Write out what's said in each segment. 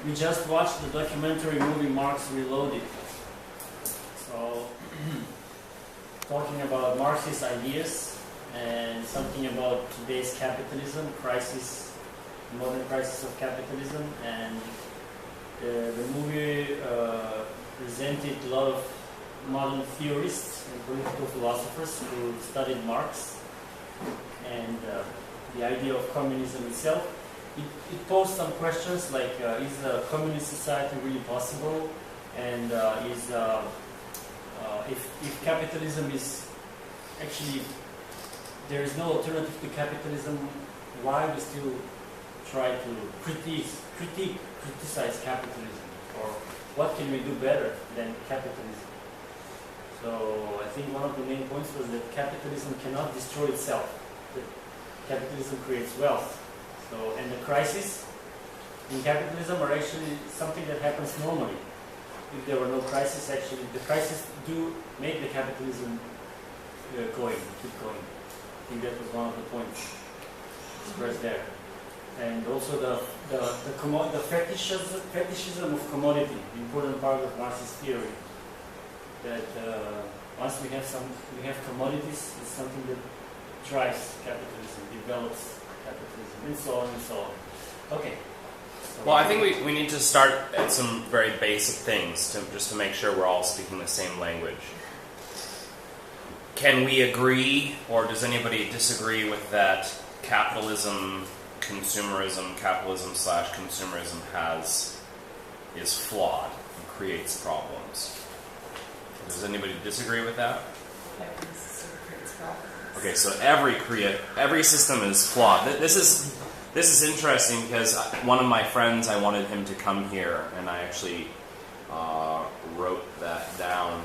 We just watched the documentary movie Marx Reloaded. So, talking about Marxist ideas and something about today's capitalism, crisis, modern crisis of capitalism, and the movie presented a lot of modern theorists and political philosophers who studied Marx and the idea of communism itself. It posed some questions like, is a communist society really possible? And if capitalism is actually, there is no alternative to capitalism, why we still try to criticize capitalism? Or what can we do better than capitalism? So I think one of the main points was that capitalism cannot destroy itself. That capitalism creates wealth. So, and the crises in capitalism are actually something that happens normally. If there were no crisis, actually, the crises do make the capitalism keep going. I think that was one of the points expressed there. And also the fetishism of commodity, the important part of Marxist theory. That once we have commodities, it's something that drives capitalism, develops capitalism, and so on and so on. Okay. So well, I think we need to start at some very basic things just to make sure we're all speaking the same language. Can we agree, or does anybody disagree with that capitalism /consumerism is flawed and creates problems? Does anybody disagree with that? Every system creates problems. Okay, so every system is flawed. This is interesting because one of my friends, I wanted him to come here, and I actually wrote that down.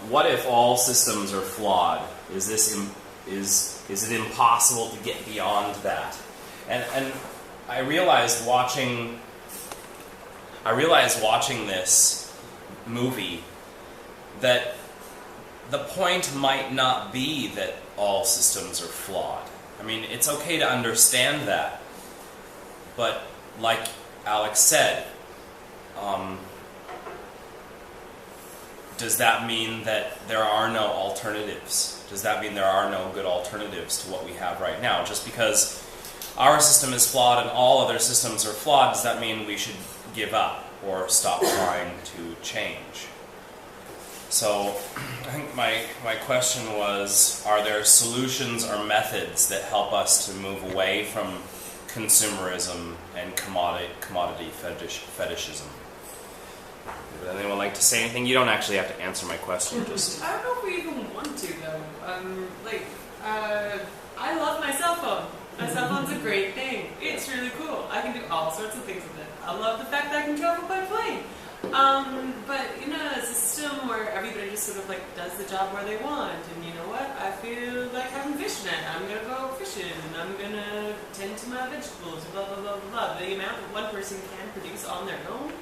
What if all systems are flawed? Is it impossible to get beyond that? And I realized watching this movie that the point might not be that all systems are flawed. I mean, it's okay to understand that, but like Alex said, does that mean that there are no alternatives? Does that mean there are no good alternatives to what we have right now? Just because our system is flawed and all other systems are flawed, does that mean we should give up or stop trying to change? So I think my question was, are there solutions or methods that help us to move away from consumerism and commodity fetishism? Would anyone like to say anything? You don't actually have to answer my question. Just I don't know if we even want to, though. I love my cell phone. My cell phone's a great thing. It's really cool. I can do all sorts of things with it. I love the fact that I can travel by plane. But in a system where everybody just sort of like does the job where they want, and you know what? I feel like having fish net. I'm gonna go fishing, and I'm gonna tend to my vegetables. Blah blah blah blah. The amount that one person can produce on their own.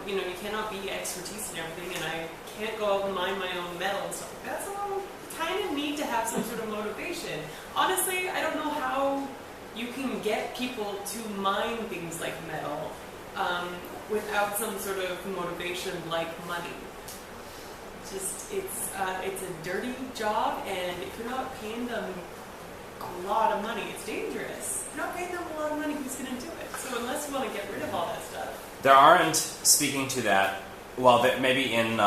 You cannot be expertise in everything, and I can't go out and mine my own metal and stuff like that. So I kind of need to have some sort of motivation. Honestly, I don't know how you can get people to mine things like metal without some sort of motivation like money. It's a dirty job, and if you're not paying them a lot of money, it's dangerous. If you're not paying them a lot of money, who's going to do it? So unless you want to get rid of all that stuff. there aren't, speaking to that, well, maybe in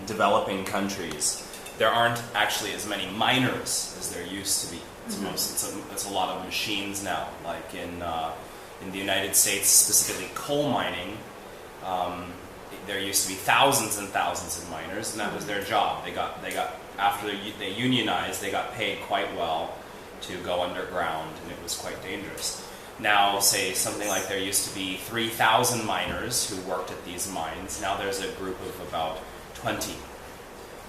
developing countries, there aren't actually as many miners as there used to be. It's a lot of machines now. Like in the United States, specifically coal mining, there used to be thousands and thousands of miners, and that was their job. They got after they unionized, they got paid quite well to go underground, and it was quite dangerous. Now, say something like there used to be 3,000 miners who worked at these mines. Now there's a group of about 20,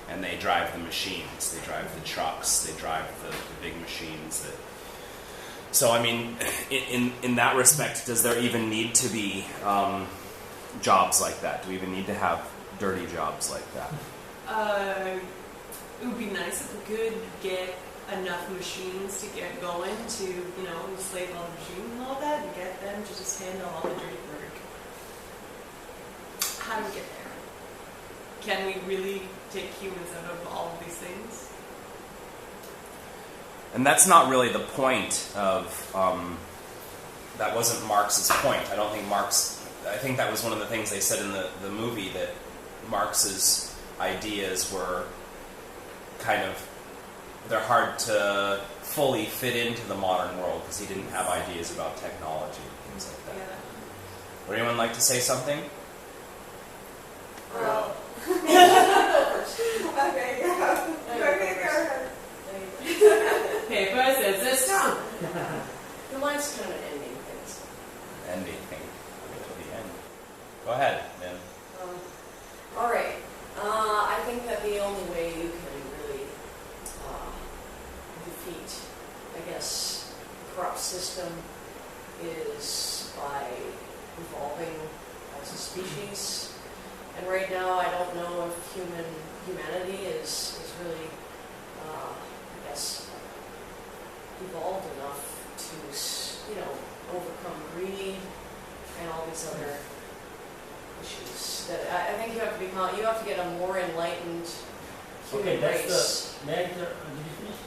and they drive the machines, they drive the trucks, they drive the big machines. So, I mean, in that respect, does there even need to be jobs like that? Do we even need to have dirty jobs like that? It would be nice if we could get enough machines to get going to, enslave all the machines and all that, and get them to just handle all the dirty work. How do we get there? Can we really take humans out of all of these things? And that's not really the point of, that wasn't Marx's point. I don't think I think that was one of the things they said in the movie, that Marx's ideas were kind of, they're hard to fully fit into the modern world because he didn't have ideas about technology and things like that. Yeah. Would anyone like to say something? Well, okay, yeah. Okay, go ahead. Paper says this song. No, mine's kind of an ending thing. So. Ending thing. We'll get to the end. Go ahead, man. All right. I think that the only way you can really defeat, I guess, the corrupt system is by evolving as a species. And right now, I don't know if humanity is really, I guess, evolved enough to, overcome greed and all these other issues. That I think you have to get a more enlightened human race. Did you finish?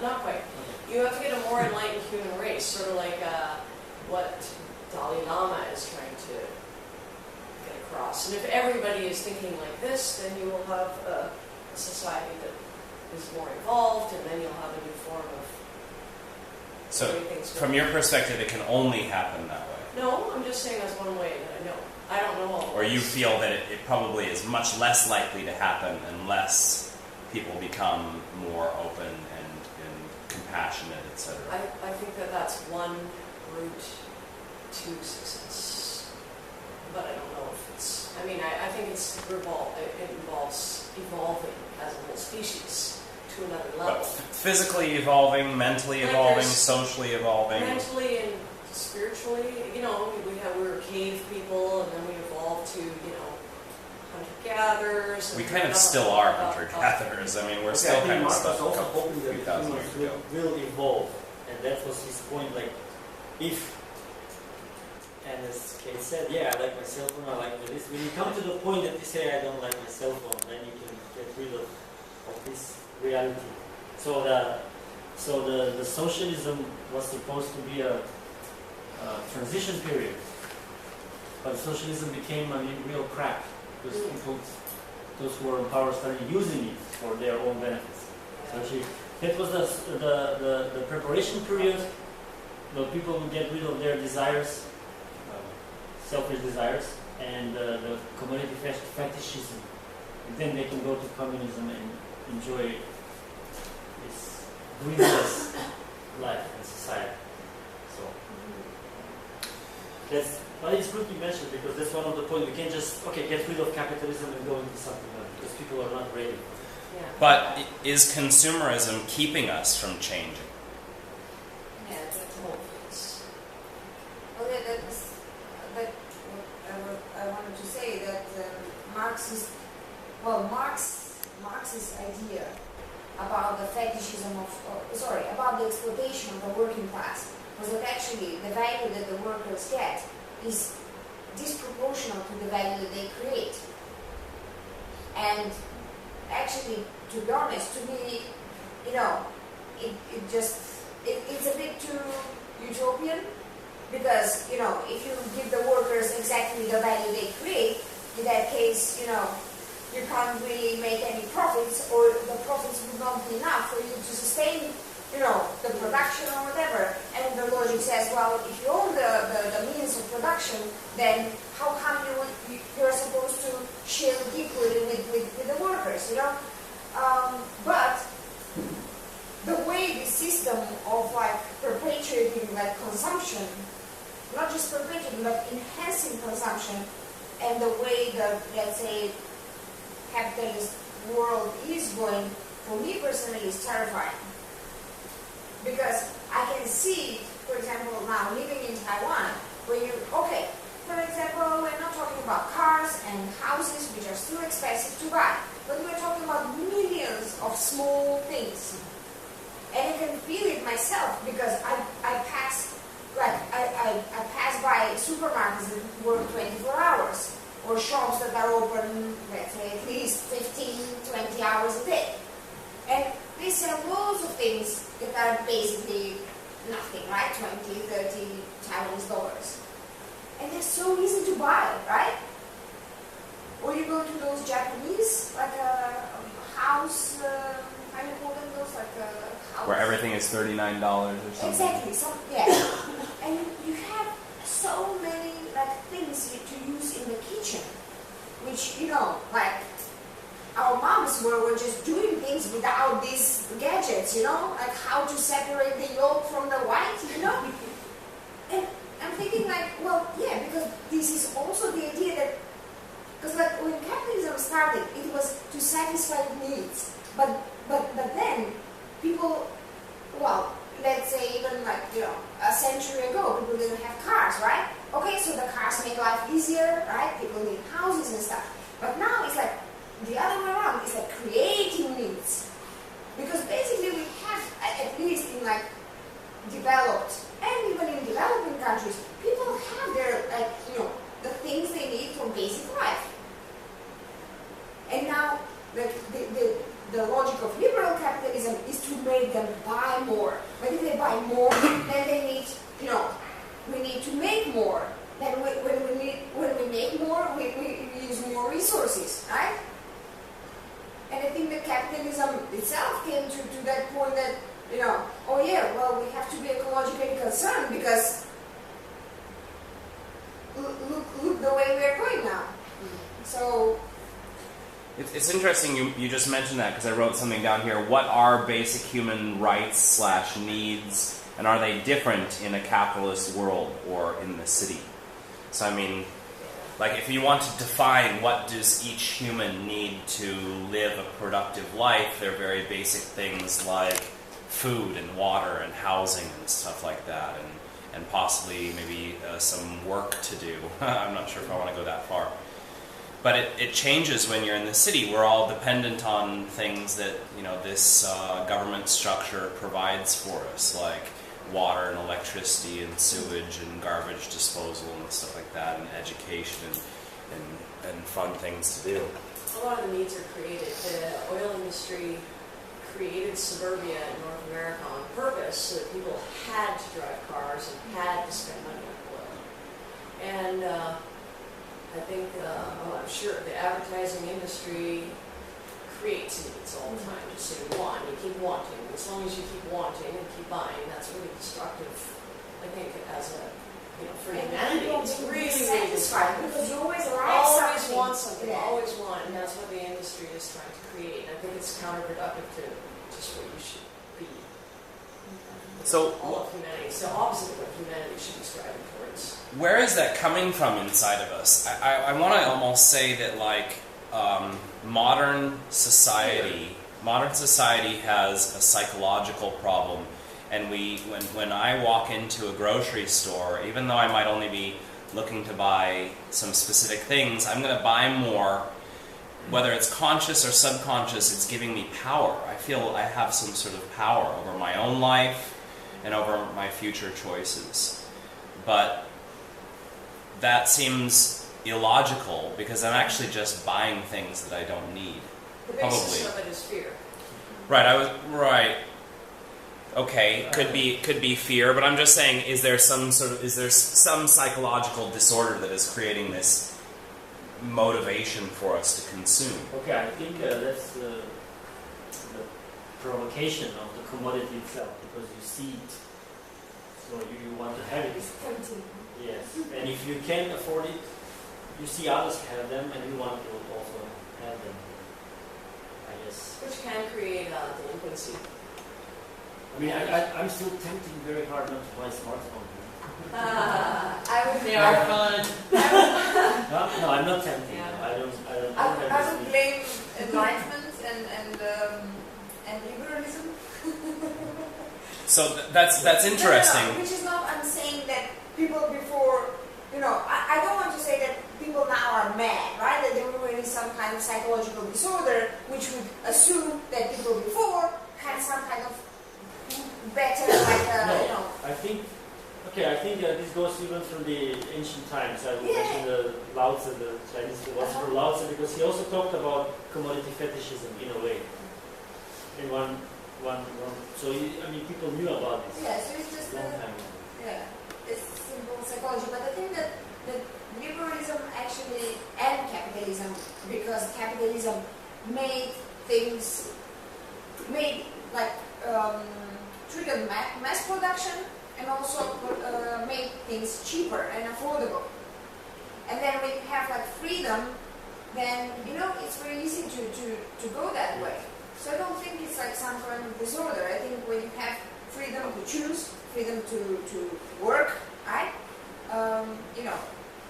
Not quite. Okay. You have to get a more enlightened human race, sort of like what Dalai Lama is trying to get across. And if everybody is thinking like this, then you will have a society that is more evolved, and then you'll have a new form of So, doing things. from your perspective, it can only happen that way. No, I'm just saying that's one way that I know. I don't know all. Or you feel that it probably is much less likely to happen unless people become more open and compassionate, etc. I think that that's one route to success. But I don't know if it's... I mean, I think it involves evolving as a whole species to another level. But physically evolving, mentally Like evolving, there's socially evolving. Mentally and spiritually, we were cave people, and then we evolved to, hunter-gatherers. We kind of still are hunter-gatherers. I mean, we're still I think kind of Marx stuck was a also couple hoping that few thousand humans years ago. will evolve, and that was his point. Like, if, and as Kate said, yeah, I like my cell phone, I like this. When you come to the point that you say, I don't like my cell phone, then you can get rid of this reality. So the socialism was supposed to be a transition period, but socialism became a real crap because people, those who were in power, started using it for their own benefits. So actually, that was the preparation period. The people would get rid of their desires, selfish desires, and the commodity fetishism, and then they can go to communism and enjoy this greedless life and society. So that's, but it's good you mentioned, because that's one of the points. We can't just get rid of capitalism and go into something else, because people are not ready. Yeah. But is consumerism keeping us from changing? Yeah, that's Hopefully it's- well, that's what I wanted to say, that Marx's idea about the fetishism about the exploitation of the working class was that actually the value that the workers get is disproportional to the value that they create. And actually, to be honest, to me, it's a bit too utopian, because, if you give the workers exactly the value they create, in that case, you can't really make any profits, or the profits would not be enough for you to sustain, the production or whatever. And the logic says, well, if you own the means of production, then how come you're supposed to share it equally with the workers, But the way the system of perpetuating consumption, not just perpetuating but enhancing consumption, and the way the, let's say, capitalist world is going, for me personally, is terrifying. Because I can see, for example, now living in Taiwan, where for example, we're not talking about cars and houses, which are still expensive to buy, but we're talking about millions of small things. feel it myself because I pass by supermarkets that work 24 hours or shops that are open, let's say, at least 15, 20 hours a day. And they sell loads of things that are basically nothing, right? 20, 30 Taiwanese dollars. And they're so easy to buy, right? Or you go to those Japanese, like a house, how do you call them those? Like a house. Where everything is $39 or something. Exactly, and you have so many like things to use in the kitchen, which, you know, like our moms were just doing things without these gadgets, you know, like how to separate the yolk from the white, you know. And I'm thinking like, well, yeah, because this is also the idea that, because like when capitalism started, it was to satisfy needs, but then people, well, let's say even like, you know, a century ago, people didn't have cars, right? Okay, so the cars make life easier, right? People need houses and stuff. But now it's like the other way around. It's like creating needs. Because basically we have, at least in like developed and even in developing countries, people have their, like, you know, the things they need for basic life. And now the logic of liberal capitalism is to make them buy more. But if they buy more, then they need, you know, we need to make more. Then when we make more, we use more resources, right? And I think that capitalism itself came to that point that, you know, oh yeah, well, we have to be ecologically concerned because look the way we are going now. So it's interesting you just mentioned that because I wrote something down here. What are basic human rights / needs, and are they different in a capitalist world or in the city? So I mean, like if you want to define what does each human need to live a productive life, they're very basic things like food and water and housing and stuff like that, and possibly maybe some work to do. I'm not sure if I want to go that far. But it changes when you're in the city. We're all dependent on things that, you know, this government structure provides for us, like water and electricity and sewage and garbage disposal and stuff like that, and education and fun things to do. A lot of the needs are created. The oil industry created suburbia in North America on purpose so that people had to drive cars and had to spend money on oil. And I think, I'm sure the advertising industry creates needs all the time. Just so you want, you keep wanting. As long as you keep wanting and keep buying, that's really destructive, I think, as a, you know, for humanity. It's really satisfied because you always like always something. want something, Yeah. always want, and that's what the industry is trying to create. And I think it's counterproductive to just what you should be. So All of humanity. It's the opposite of what humanity should be striving towards. where is that coming from inside of us? I want to almost say that, like, modern society has a psychological problem, and when I walk into a grocery store, even though I might only be looking to buy some specific things, I'm going to buy more. Whether it's conscious or subconscious, it's giving me power. I feel I have some sort of power over my own life and over my future choices. But that seems illogical because I'm actually just buying things that I don't need. The basis of it is fear. Right. Okay, could be fear, but I'm just saying, is there some psychological disorder that is creating this motivation for us to consume? Okay, I think that's the provocation of the commodity itself, because you see it, so you want to have it. It's tempting. Yes, and if you can't afford it, you see others have them, and you want to also have them, I guess. Which can create delinquency. I mean, I'm still tempting very hard not to buy smartphone. They are fun. No, I'm not tempting. Yeah. I don't I have would this. blame enlightenment and liberalism. So that's interesting. No, which is not, I'm saying that people before, you know, I don't want to say that people now are mad, right? That they were in some kind of psychological disorder, which would assume that people before had some kind of goes even from the ancient times. I will Yeah. mention the Lao Tzu, the Chinese philosopher Lao Tzu, because he also talked about commodity fetishism in a way. In one. So I mean, people knew about this Yeah, so it's just long time ago. yeah, it's simple psychology. But I think that liberalism actually and capitalism, because capitalism made things triggered mass production and also made things cheaper and affordable. And then when you have like freedom, then it's very easy to go that way. So I don't think it's like some kind of disorder. I think when you have freedom to choose, freedom to work, right?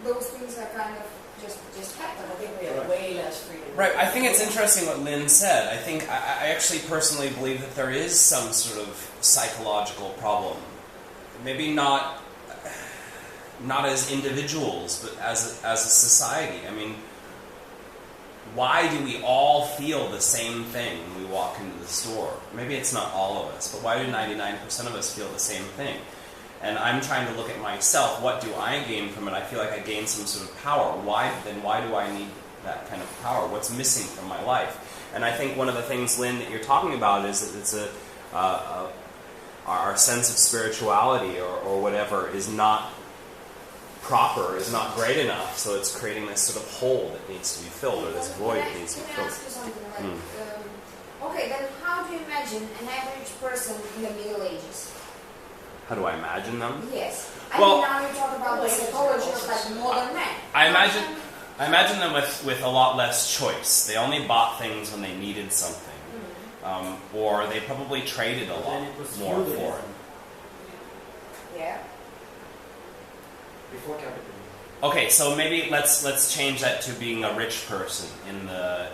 Those things are kind of just happen. I think we have way less freedom. Right. I think it's interesting what Lynn said. I think I actually personally believe that there is some sort of psychological problem. Maybe not as individuals, but as a society. I mean, why do we all feel the same thing when we walk into the store? Maybe it's not all of us, but why do 99% of us feel the same thing? And I'm trying to look at myself. What do I gain from it? I feel like I gain some sort of power. Why do I need that kind of power? What's missing from my life? And I think one of the things, Lynn, that you're talking about is that it's our sense of spirituality or whatever is not proper, is not great enough. So it's creating this sort of hole that needs to be filled, or this void that needs to be Can I filled. ask you something okay, then how do you imagine an average person in the Middle Ages? How do I imagine them? Yes. Well- Now you talk about the psychology of like modern man. I imagine them with a lot less choice. They only bought things when they needed something, or they probably traded a lot Then it was more for feudalism it. Yeah. before capitalism. Okay, so maybe let's change that to being a rich person in the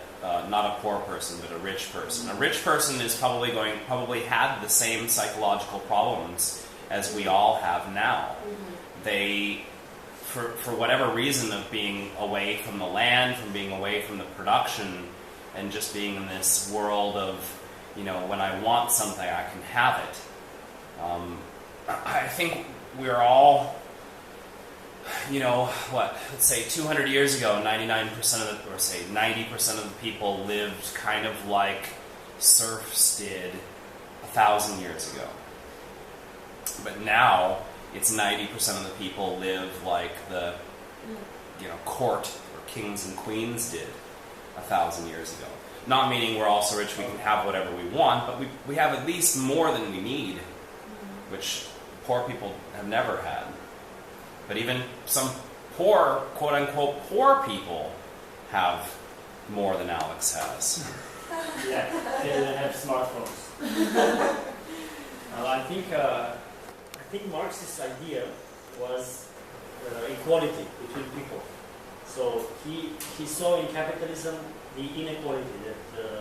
not a poor person, but a rich person. A rich person is probably had the same psychological problems as we all have now. They, for whatever reason of being away from the land, from being away from the production, and just being in this world of, when I want something, I can have it. I think we're all, let's say 200 years ago, 90% of the people lived kind of like serfs did 1,000 years ago. But now, it's 90% of the people live like the, court or kings and queens did 1,000 years ago. Not meaning we're all so rich we can have whatever we want, but we have at least more than we need, which poor people have never had. But even some poor, quote-unquote, poor people have more than Alex has. Yeah, they don't have smartphones. I think Marx's idea was equality between people. So he saw in capitalism the inequality that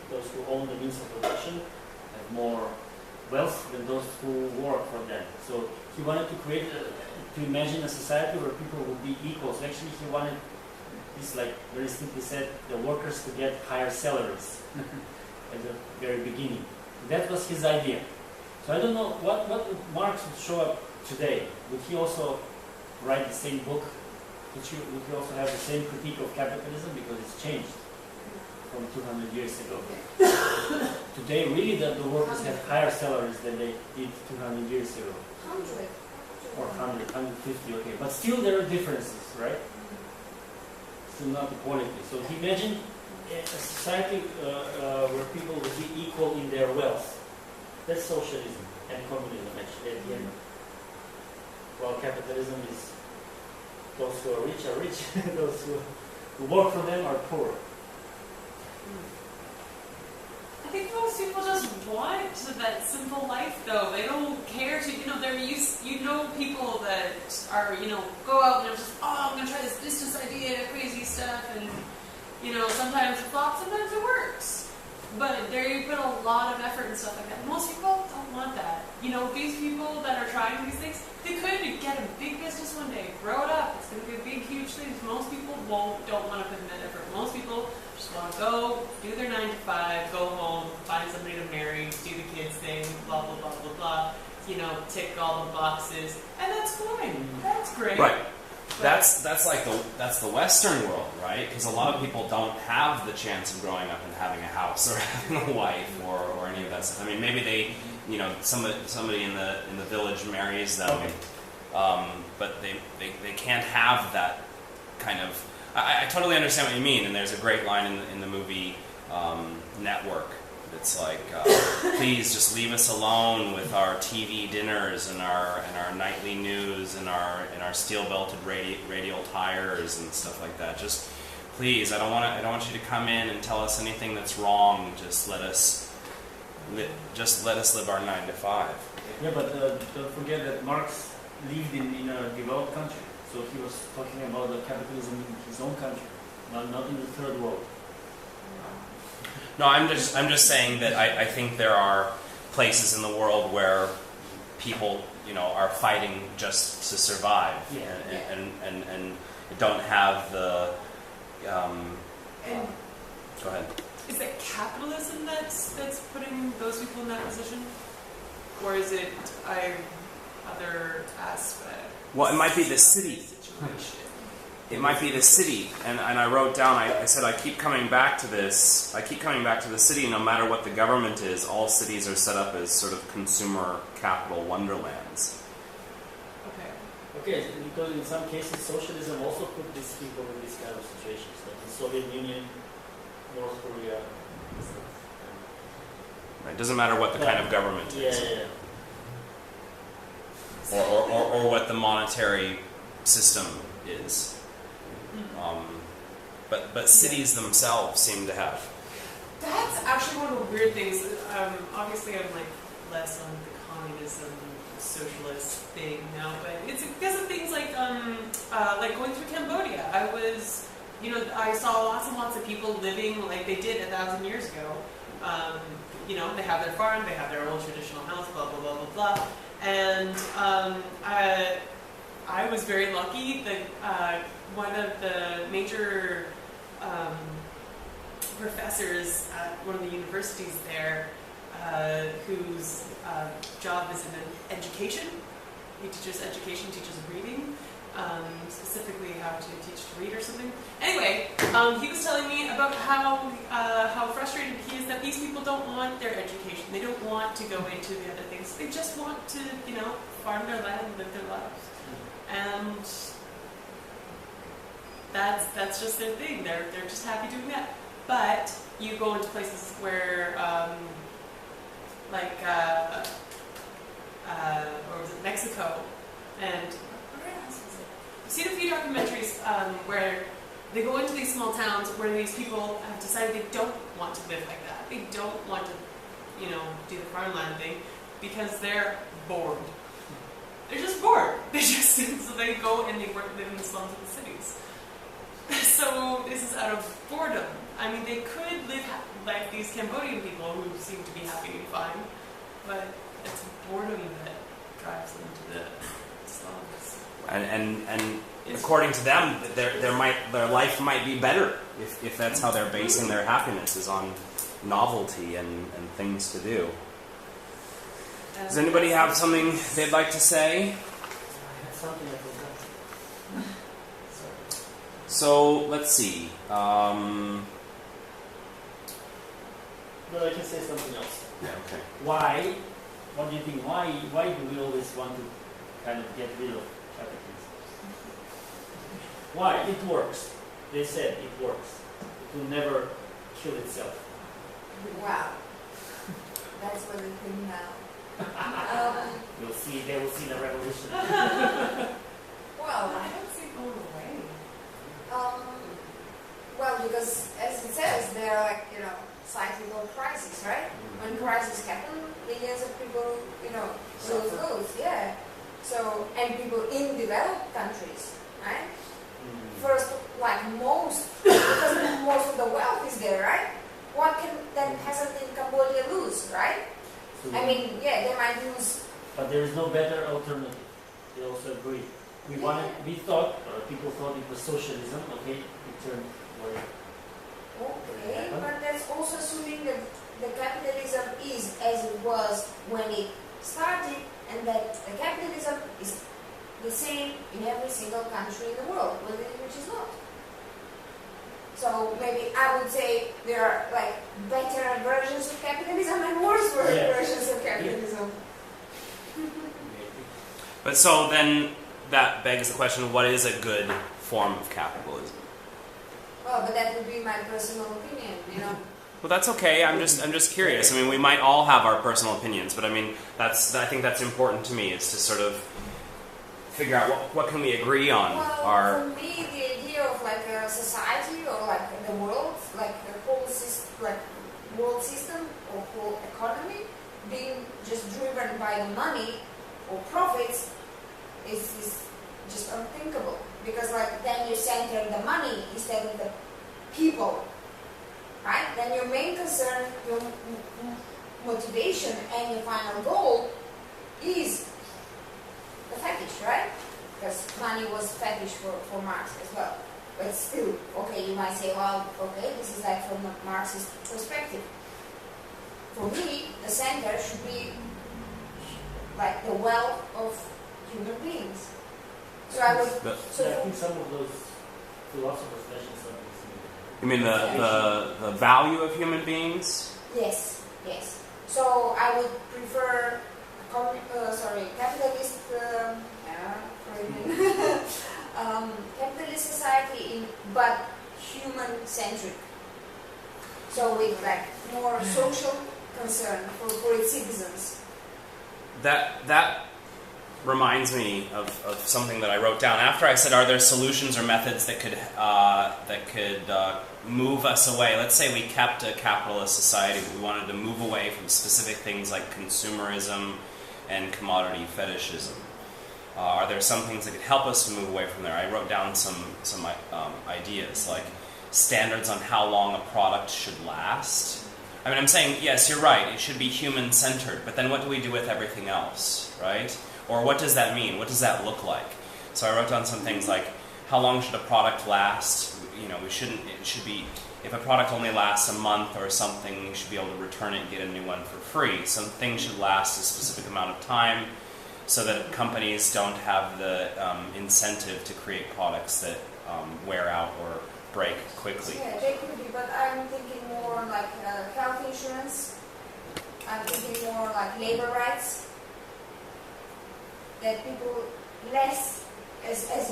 those who own the means of production have more wealth than those who work for them. So he wanted to to imagine a society where people would be equal. So actually he wanted this, like very simply said, the workers to get higher salaries at the very beginning. That was his idea. So I don't know what would Marx would show up today. Would he also write the same book? Would he also have the same critique of capitalism, because it's changed from 200 years ago? Today, really, the workers have higher salaries than they did 200 years ago. 100. Or 100, 150, okay. But still there are differences, right? Still not equality. So he imagined a society where people would be equal in their wealth. That's socialism and communism, actually, at the end. While capitalism is those who are rich, those who work for them are poor. I think most people just want that simple life, though. They don't care to, they're used, people that are, go out and they're just, I'm going to try this business idea, crazy stuff, and, sometimes it flops, sometimes it works. But they put a lot of effort and stuff like that. Most people don't want that. These people that are trying these things, they could get a big business one day, grow it up. It's going to be a big, huge thing. Most people don't want to put in that effort. Most people just want to go, do their 9 to 5, go home, find somebody to marry, do the kids thing, blah, blah, blah, blah, blah. tick all the boxes, and that's fine. That's great. Right. But That's the Western world, right? Because a lot of people don't have the chance of growing up and having a house or having a wife or any of that stuff. I mean, maybe they, somebody in the village marries them, but they can't have that kind of. I totally understand what you mean, and there's a great line in the movie Network. It's like, please just leave us alone with our TV dinners and our nightly news and our steel-belted radial tires and stuff like that. Just please, I don't want you to come in and tell us anything that's wrong. Just let us live our 9 to 5. Yeah, but don't forget that Marx lived in a developed country, so he was talking about the capitalism in his own country, not in the third world. No, I'm just saying that I think there are places in the world where people, are fighting just to survive, and don't have the. And go ahead. is it capitalism that's putting those people in that position, or is it other aspect? Well, it might be the city. Situation. It might be the city, and I wrote down. I said I keep coming back to this. I keep coming back to the city. No matter what the government is, all cities are set up as sort of consumer capital wonderlands. Okay. Because in some cases socialism also put these people in these kind of situations, like the Soviet Union, North Korea. Right? It doesn't matter what the kind of government is, or what the monetary system is. But cities themselves seem to have. That's actually one of the weird things. Obviously, I'm less on the communism, socialist thing now, but it's because of things like going through Cambodia. I saw lots and lots of people living like they did 1,000 years ago. They have their farm, they have their old traditional house, blah blah blah blah blah, and I was very lucky that one of the major professors at one of the universities there, whose job is in education. He teaches education, teaches reading, specifically how to teach to read or something. Anyway, he was telling me about how frustrated he is that these people don't want their education. They don't want to go into the other things. They just want to, farm their land and live their lives. And that's just their thing. They're just happy doing that. But you go into places where, or was it Mexico? And where else was it? I've seen a few documentaries where they go into these small towns where these people have decided they don't want to live like that. They don't want to, do the farmland thing because they're bored. They're just bored. So they go and they live in the slums of the cities. So this is out of boredom. I mean, they could live like these Cambodian people who seem to be happy and fine, but it's boredom that drives them to the slums. And according to them, their life might be better if that's how they're basing their happiness, is on novelty and things to do. Does anybody have something they'd like to say? I had something I forgot. So let's see. No, I can say something else. Yeah. Okay. Why? What do you think? Why do we always want to kind of get rid of capitalism? Why? It works. They said it works. It will never kill itself. Wow. That's what we think now. You'll see. They will see the revolution. Well, I don't see it going away. well, because as it says, there are cyclical crises, right? When crises happen, millions of people, lose goods, yeah. So, and people in developed countries, right? First, because most of the wealth is there, right? What can that peasant in Cambodia lose, right? So I mean, yeah, they might lose. but there is no better alternative. They also agree. People thought it was socialism. Okay, it turned away. Okay, but that's also assuming that the capitalism is as it was when it started, and better versions of capitalism and worse versions of capitalism. But so then that begs the question, what is a good form of capitalism? Well, but that would be my personal opinion, you know. Well, that's okay. I'm just curious. I mean, we might all have our personal opinions, but I mean, I think that's important to me, is to sort of figure out what can we agree on. Well, for me, the idea of like a society or like the world, like the whole world system or whole economy being just driven by the money or profits is just unthinkable. Because like then you center the money instead of the people, right? Then your main concern, your motivation and your final goal is the fetish, right? Because money was fetish for Marx as well. But still, okay, you might say, well, okay, this is like from a Marxist perspective. For me, the center should be like the wealth of human beings. So I would. I think some of those philosophers mentioned something similar. You mean the value of human beings? Yes. So I would prefer capitalist capitalist society but human-centric. So with like more social concern for its citizens. That reminds me of something that I wrote down after I said, are there solutions or methods that could move us away? Let's say we kept a capitalist society, but we wanted to move away from specific things like consumerism and commodity fetishism. Are there some things that could help us to move away from there? I wrote down some ideas, like standards on how long a product should last. I mean, I'm saying, yes, you're right, it should be human-centered, but then what do we do with everything else, right? Or what does that mean? What does that look like? So I wrote down some things like, how long should a product last? You know, it should be, if a product only lasts a month or something, you should be able to return it and get a new one for free. Some things should last a specific amount of time so that companies don't have the incentive to create products that wear out or break quickly. Yeah, they could be, but I'm thinking more like health insurance. I'm thinking more like labor rights. That people as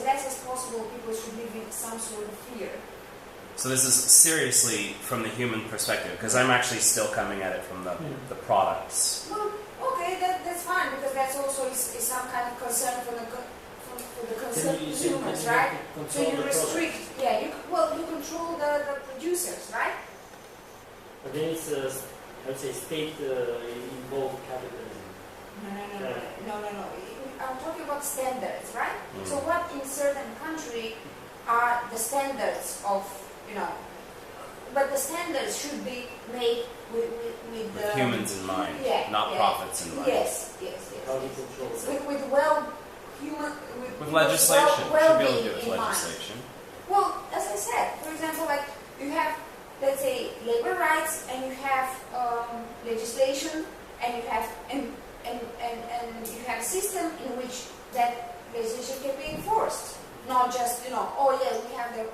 less as possible, people should live in some sort of fear. So this is seriously from the human perspective, because I'm actually still coming at it from the products. Well, okay, that's fine, because that's also is some kind of concern for the consumers, right? So you restrict, you control the producers, right? But then it's let's say state involved capitalism. No. I'm talking about standards, right? So what in certain country are the standards of, but the standards should be made with humans in mind, not profits in mind. Yes. How do you control that? With legislation. Well, should be able to do it with legislation. Well, as I said, for example, like you have, let's say, labor rights, and you have legislation, and you have and you have a system in which that legislation can be enforced. Not just we have the